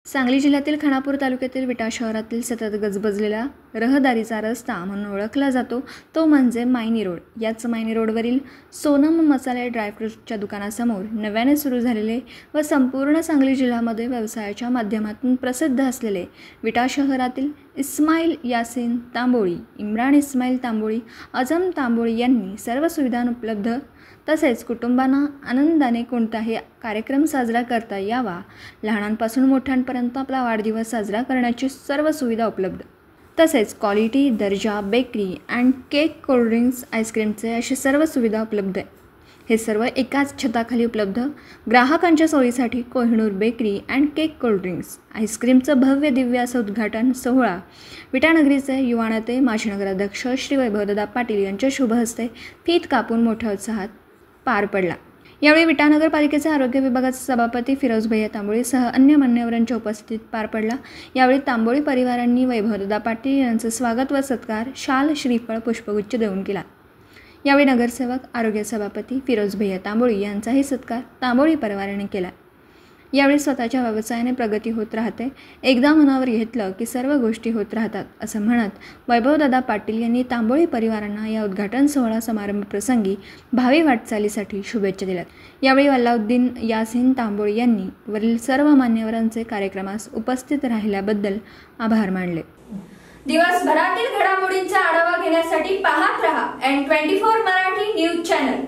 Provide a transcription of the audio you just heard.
सांगली जिल्ह्यातील खानापूर तालुक्यातील विटा शहरातील सतत गजबजलेला रहदारीचा रस्ता म्हणून ओळखला जातो तो म्हणजे मायनी रोड। याच मायनी रोडवरील सोनम मसाले ड्रायफ्रूटच्या दुकानासमोर नव्याने सुरू झालेले व संपूर्ण सांगली जिल्ह्यामध्ये व्यवसायाच्या माध्यमातून प्रसिद्ध असलेले विटा शहरातील इस्माईल यासीन तांबोळी, इम्रान इस्माईल तांबोळी, अजम तांबोळी यांनी सर्व सुविधा उपलब्ध तसेच कुटुंबांना आनंदाने कोणताही कार्यक्रम साजरा करता यावा, लहानांपासून मोठ्यांपर्यंत आपला वाढदिवस साजरा करण्याची सर्व सुविधा उपलब्ध, तसेच क्वालिटी दर्जा बेकरी अँड केक, कोल्ड्रिंक्स, आईस्क्रीमचे अशी सर्व सुविधा उपलब्ध आहे। हे सर्व एकाच छताखाली उपलब्ध। ग्राहकांच्या सोयीसाठी Kohinoor bakery and cake, cold drinks, आईस्क्रीमचं भव्य दिव्य असं उद्घाटन सोहळा विटानगरीचे युवा नेते माजी नगराध्यक्ष श्री वैभवदादा पाटील यांच्या शुभ हस्ते फीत कापून मोठ्या उत्साहात पार पडला। यावेळी विटा नगरपालिकेचे आरोग्य विभागाचे सभापती फिरोज भैया तांबोळीसह अन्य मान्यवरांच्या उपस्थितीत पार पडला। यावेळी तांबोळी परिवारांनी वैभवदादा पाटील यांचे स्वागत व सत्कार शाल, श्रीफळ, पुष्पगुच्छ देऊन केला। यावेळी नगरसेवक, आरोग्य सभापती फिरोज भैया तांबोळी यांचाही सत्कार तांबोळी परिवाराने केला। यावेळी स्वतःच्या व्यवसायाने प्रगती होत राहते, एकदा मनावर घेतलं की सर्व गोष्टी होत राहतात असं म्हणत वैभवदादा पाटील यांनी तांबोळी परिवारांना या उद्घाटन सोहळा समारंभ प्रसंगी भावी वाटचालीसाठी शुभेच्छा दिल्यात। यावेळी अल्लाउद्दीन यासीन तांबोळी यांनी वरील सर्व मान्यवरांचे कार्यक्रमास उपस्थित राहिल्याबद्दल आभार मानले। दिवसभरातील घडामोडींचा आढावा घेण्यासाठी पाहत रहा N24 मराठी न्यूज चॅनल।